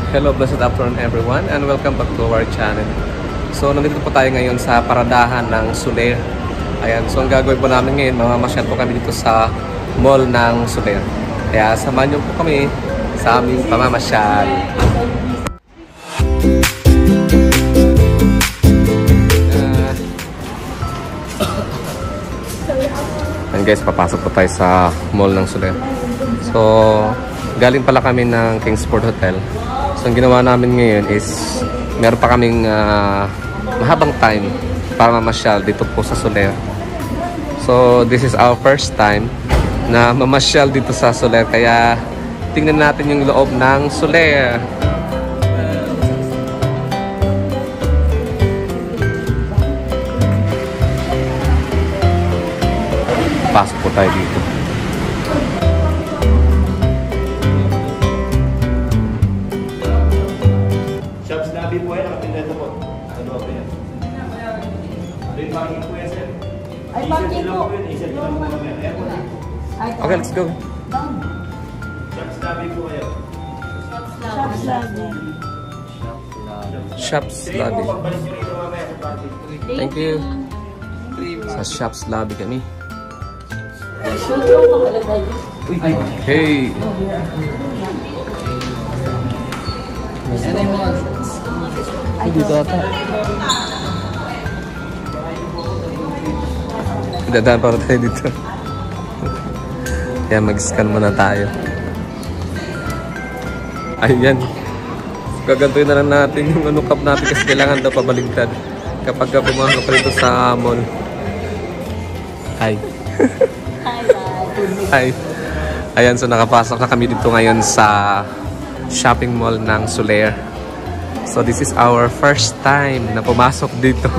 Hello, blessed afternoon everyone and welcome back to our channel. So nandito po tayo ngayon sa paradahan ng Soler. Ayan, so ang gagawin po namin ngayon, mamamasyal po kami dito sa mall ng Soler. Kaya samahan niyo po kami sa aming pamamasyal. And guys, papasok po tayo sa mall ng Soler. So galing pala kami ng Kingsport Hotel. So ang ginawa namin ngayon is meron pa kaming mahabang time para mamasyal dito po sa Soler. So this is our first time na mamasyal dito sa Soler, kaya tingnan natin yung loob ng Soler. Pasok po tayo dito. Shops Labi po yan, nakapinda ito po. Ano po yan? Rin parking po yan, sir. Ay, parking po. Okay, let's go. Shops Labi po kayo. Shops Labi. Shops Labi. Pagbalik nyo rito mamaya sa parking. Thank you. Sa Shops Labi kami. Hey! Ay, dito ata. Dadaan para tayo dito. Kaya mag-scan muna tayo. Ayan. Gagantuin na lang natin yung cup natin kasi kailangan daw pabaligtad kapag pumasok pa dito sa mall. Hi. Hi. Ayan, so nakapasok na kami dito ngayon sa shopping mall ng Soler. So this is our first time na pumasok dito.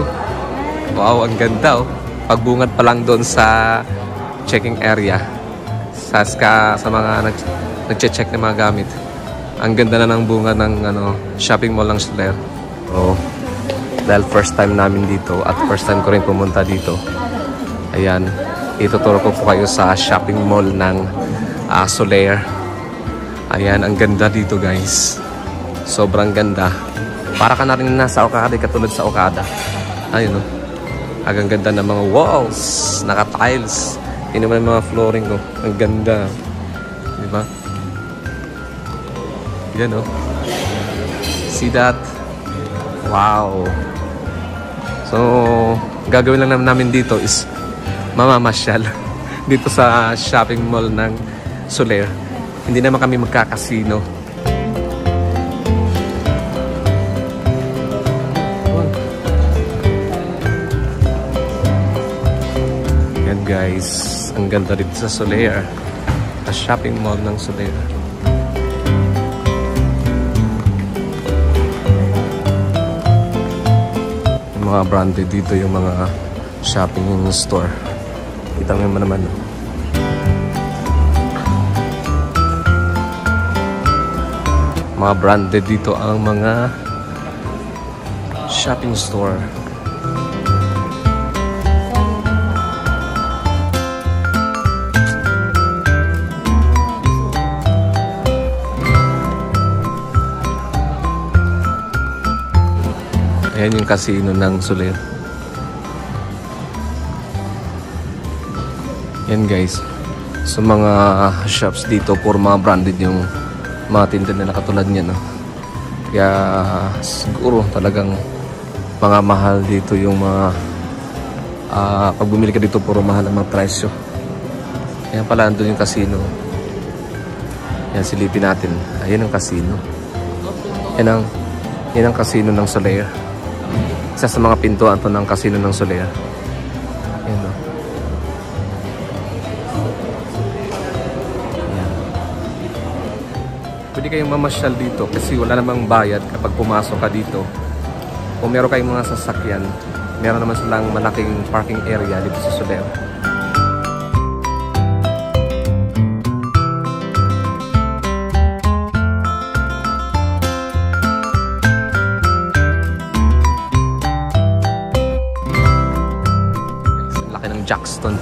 Wow, ang ganda oh. Pagbungad pa lang doon sa checking area. Sa mga nagche-check ng mga gamit. Ang ganda na ng bunga ng shopping mall ng Soler. Oh. Dahil first time namin dito at first time ko rin pumunta dito. Ayan, ituturo ko po kayo sa shopping mall ng Soler. Ayan, ang ganda dito guys. Sobrang ganda. Para ka na rin nasa Okada, katulad sa Okada. Ayun o. Ang ganda ng mga walls. Naka-tiles. Yun naman yung mga flooring ko. Ang ganda. Diba? Yan o. See that? Wow. So, gagawin lang namin dito is mamamasyal dito sa shopping mall ng Soler. Hindi naman kami magkakasino. Yan guys, ang ganda dito sa Soler. Sa shopping mall ng Soler. Yung mga branded dito, yung mga shopping store. Kita mo naman. Mga branded dito ang mga shopping store. Ayan yung casino ng Soler. Yan guys. So mga shops dito, puro mga branded yung mga tinda na katulad niya, no? Kaya siguro talagang mga mahal dito yung mga pag bumili ka dito, puro mahal ang mga presyo. Yan pala, andun yung casino. Yan, silipin natin. Ayan ang casino. Yan ang casino ng Soler. Isa sa mga pintuan to ng casino ng Soler. Yan, no? Pwede kayong mamasyal dito kasi wala namang bayad kapag pumasok ka dito. Kung meron kayong mga sasakyan, meron naman silang malaking parking area dito sa Soler. Laki ng Jackson.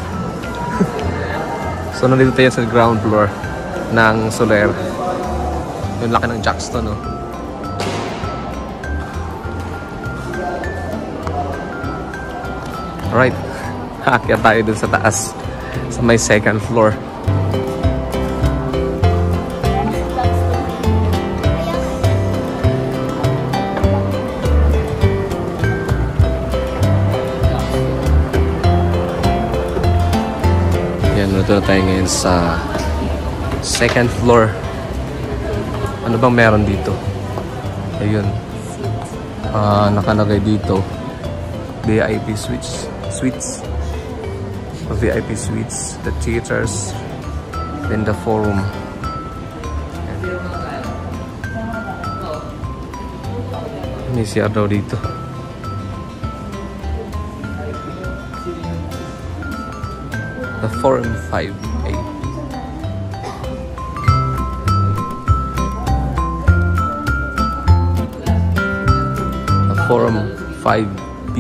So nandito tayo sa ground floor ng Soler. Yung laki ng Jackson, no? Alright, aakyat tayo dun sa taas, sa may second floor. Yan, nandito na tayo ngayon sa second floor. Ano bang meron dito? Ayun. Nakalagay dito VIP suites, VIP suites, the theaters, then the forum. May CR daw dito. The forum 5A. The forum 5B.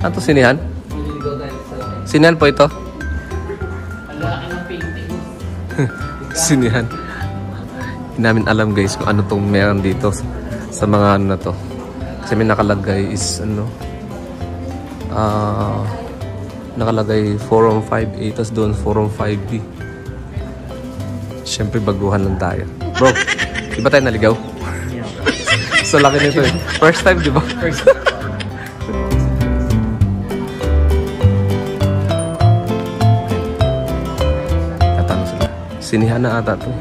Ano to, sinihan? Sinihan po ito? Sinihan. Hindi namin alam guys kung ano tong meron dito sa mga ano na to. Kasi may nakalagay is ano, nakalagay forum 5A, tas doon forum 5B. Siyempre baguhan lang tayo. Bro, di ba tayo naligaw? So laki nito eh. First time, di ba? First time. Sinihan na ata to.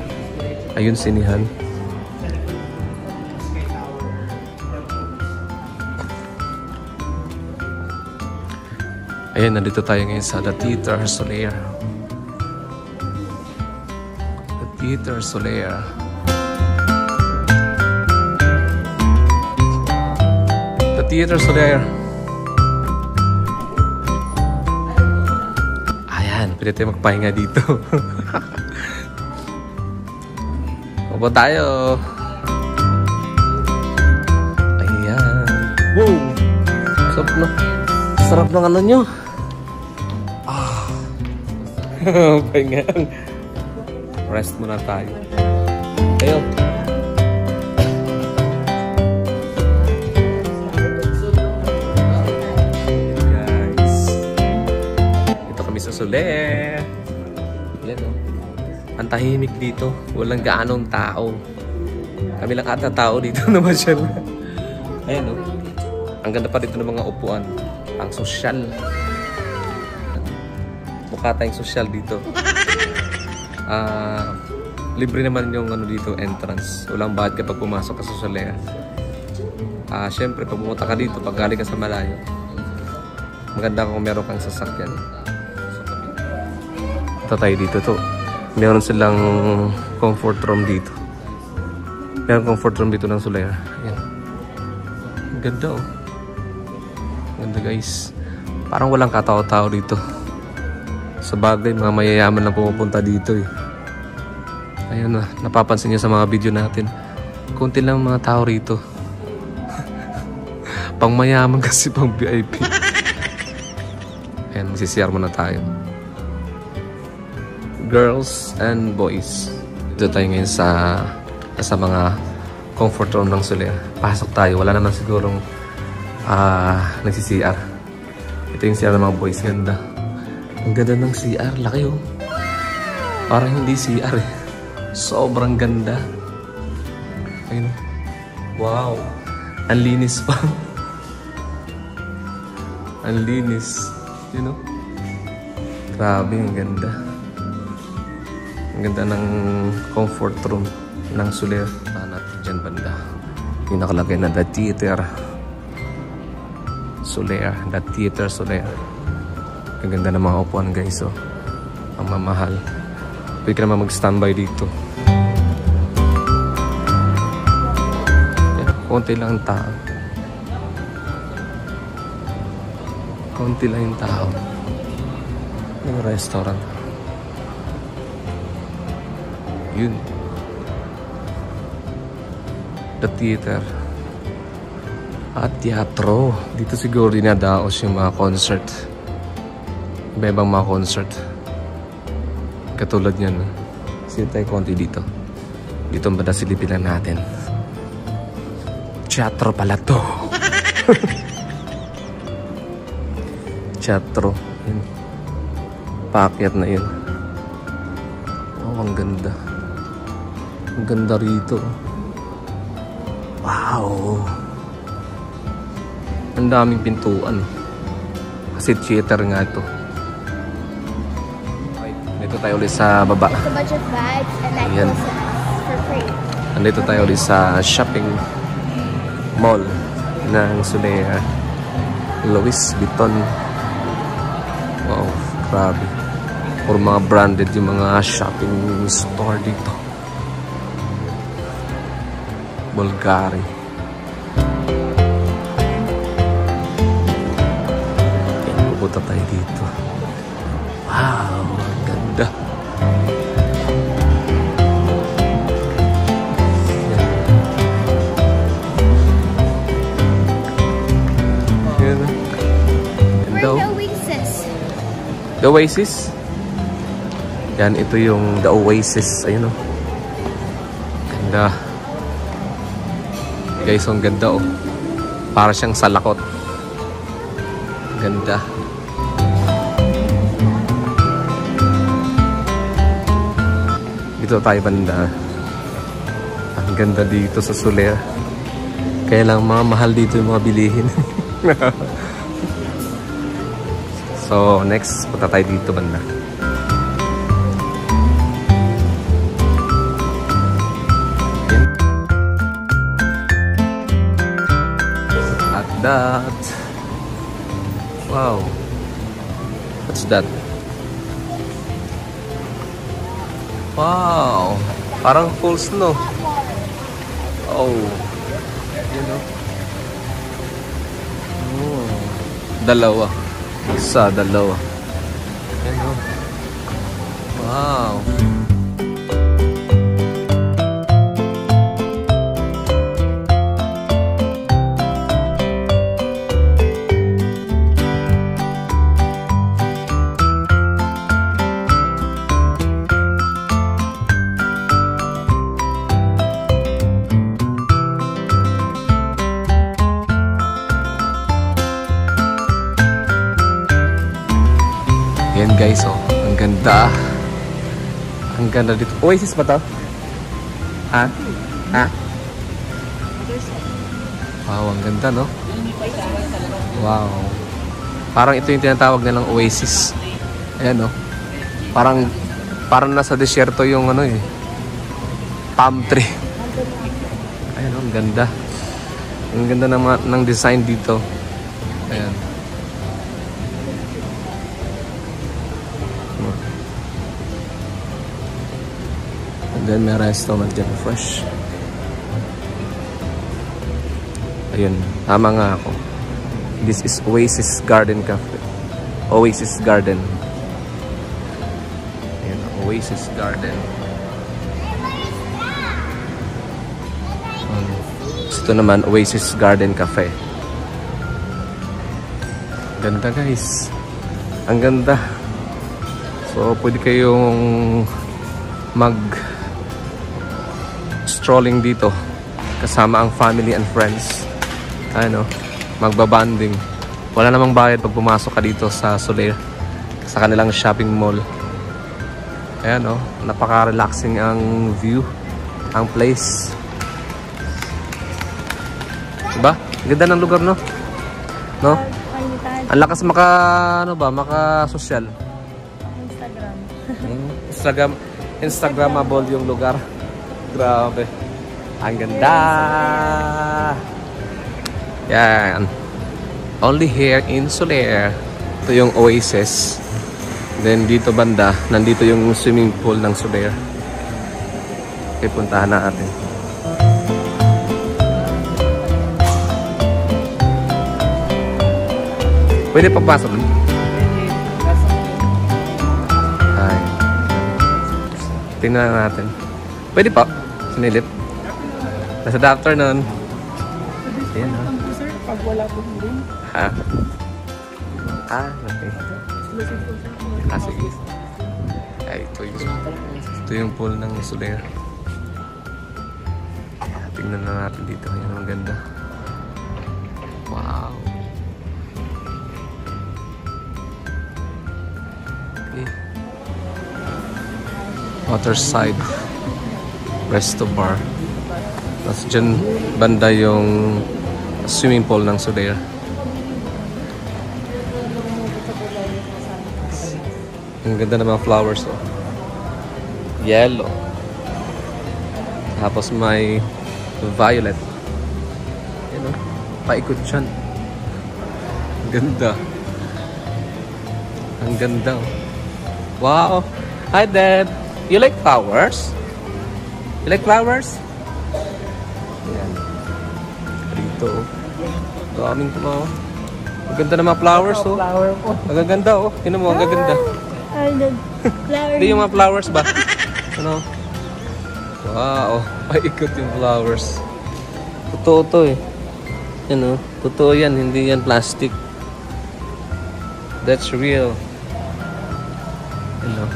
Ayun, sinihan. Ayun, nandito tayo ngayon sa The Theater Solaire. The Theater Solaire. The Theater Solaire. Ayan, pwede tayo magpahinga dito. Upo tayo. Ayan. Wow! Sarap na. Sarap ng ano nyo. Pahinga. Rest muna tayo. Tayo. Guys. Ito kami sa Solaire. Yan o. Ang tahimik dito. Walang gaanong tao. Kami lang ata tao dito naman siya. Ayan o. Ang ganda pa dito ng mga upuan. Ang sosyal. Mukha tayong sosyal dito. Libre naman yung ano dito, entrance. Walang bayad kapag pumasok ka sa Solaire. Siyempre, pag pumunta ka dito, pag galing ka sa malayo, maganda kung meron kang sasakyan. Ito tayo dito to. Meron silang comfort room dito. Meron comfort room dito ng Solaire. Ayan. Ang ganda oh. Ganda guys. Parang walang katao-tao dito. Sa bagay, mga mayayaman lang pumupunta dito eh. Ayun na, napapansin niyo sa mga video natin. Kunti lang mga tao rito. Pang mayaman kasi, pang VIP. Ayan, magsisiyar muna tayo. Girls and boys. Dito tayo ngayon sa mga comfort room ng Solaire. Pasok tayo. Wala naman sigurong nagsi-CR. Ito yung CR ng mga boys. Ganda. Ang ganda ng CR. Laki oh. Parang hindi CR eh. Sobrang ganda. Ayun. Wow. Ang linis pa. Ang linis. You know? Grabe, ang ganda. Ang ganda ng comfort room ng Solaire. Tanat dyan banda. Yung nakalagay na The Theater Solaire. The Theater Solaire. Ang ganda ng mga upuan guys oh. Ang mamahal. Pwede ka naman mag-standby dito. Yan, konti lang ang tao. Konti lang yung tao. Yung restaurant. Yun. The Theater. At teatro. Dito siguro dinadaos yung mga concert. Iba-ibang mga concert. Katulad yan. Sino tayo konti dito. Dito ba na silipin lang natin. Teatro pala to. Teatro. Yun. Paakyat na yun. Oh, ang ganda. Ang ganda rito. Wow! Ang daming pintuan. Kasi theater nga ito. Dito tayo ulit sa baba. It's a bunch of bags and I Ayan. for free. Nandito tayo ulit sa shopping mall ng Solaire. Louis Vuitton. Wow, grabe. Or mga branded yung mga shopping store dito. Bulgari. Pupunta tayo dito. Wow, ang ganda. Yan. Ganda. We're in the Oasis. The Oasis? Yan, ito yung The Oasis. Ayun o. Ganda. Guys, ang ganda o. Para siyang salakot. Ganda. Dito tayo banda. Ang ganda dito sa Solaire. Kaya lang mga mahal dito yung mga bilihin. So, next, punta tayo dito banda. At that. Wow. What's that? Wow. Parang full snow. Oh. You know. Oh. Dalawa. Isa, dalawa. You know. Wow. Yan guys, oh. Ang ganda. Ang ganda dito. Oasis ba to? Ha? Ha? Wow, ang ganda, no? Wow. Parang ito yung tinatawag nilang Oasis. Ayan, no? Parang nasa desierto yung ano eh. Palm tree. Ayan, no? Ang ganda. Ang ganda ng design dito. Ayan. And then may restaurant dyan, fresh. Ayun, tama nga ako. This is Oasis Garden Cafe. Oasis Garden. Ayan, Oasis Garden. Ito naman, Oasis Garden Cafe. Ganda guys. Ang ganda. So, pwede kayong strolling dito kasama ang family and friends. Ano, magbabanding. Wala namang bayad pag pumasok ka dito sa Solaire, sa kanilang shopping mall. Ayan, oh, napaka-relaxing ang view, ang place. Diba? Ganda ng lugar, no? No? Ang lakas maka-social. Instagramable yung lugar. Grabe. Ang ganda. Yan. Only here in Solaire. Ito yung Oasis. Then dito banda, nandito yung swimming pool ng Solaire. Okay, puntahan natin. Pwede pagpasok. Ay. Tingnan natin. Pwede pa. Sinilip. Nasa doctor nun. Ayan, ha? Pag wala po din. Ha? Okay. Sige. Ay, ito yung pool ng Solaire. Tingnan na natin dito. Ayan, ang ganda. Wow. Waterside Resto Bar. Tapos dyan banda yung swimming pool ng Solaire. Ang ganda ng mga flowers, oh. Yellow. Tapos may violet. Yan, oh. Paikot dyan. Ang ganda. Ang ganda, oh. Wow! Hi, Dad! You like flowers? You like flowers? Yan. Dito, oh. Daming ito, oh. Ang ganda ng mga flowers, oh. Ang ganda, oh. Tingnan mo, ang ganda. Hindi yung mga flowers ba? Ano? Wow, paikot yung flowers. Totoo to eh. Yan, oh. Totoo yan, hindi yan plastic. That's real. Ano?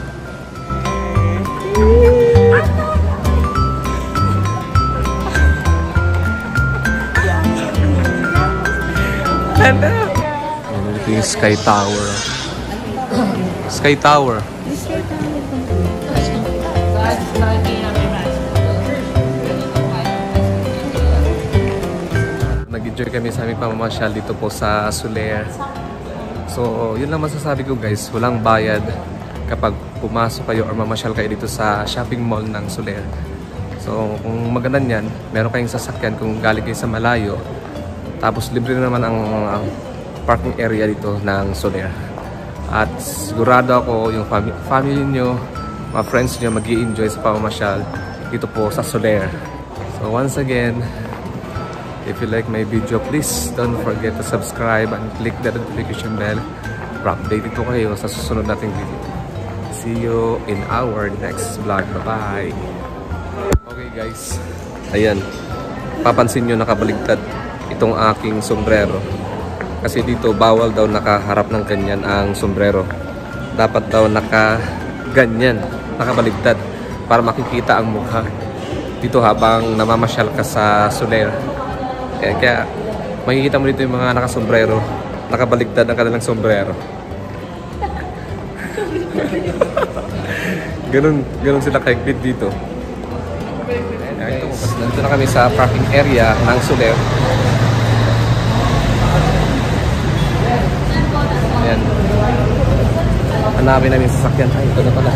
Hello! Ano ito yung Sky Tower? Sky Tower. Nag-enjoy kami sa aming pamamasyal dito po sa Solaire. So, yun lang masasabi ko guys. Walang bayad kapag pumasok kayo or mamasyal kayo dito sa shopping mall ng Solaire. So, kung maganda yan, meron kayong sasakyan kung galing kayo sa malayo. Tapos, libre naman ang parking area dito ng Solaire. At sigurado ako yung family nyo, mga friends nyo mag-i-enjoy sa pamamasyal dito po sa Solaire. So, once again, if you like my video, please don't forget to subscribe and click the notification bell para updated po kayo sa susunod nating video. See you in our next vlog. Bye-bye! Okay guys, ayan. Papansin nyo nakabaligtad itong aking sombrero. Kasi dito bawal daw nakaharap ng ganyan ang sombrero. Dapat daw nakaganyan, nakabaligtad para makikita ang mukha dito habang namamasyal ka sa Solaire. Kaya makikita mo dito yung mga nakasombrero, nakabaligtad ang kanilang sombrero. Ganun sila kahigpit dito. Nandito na kami sa parking area ng Solaire. Ayan. Hanapin namin sasakyan. Ay, ito na pala.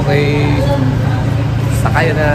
Okay. Sakay na.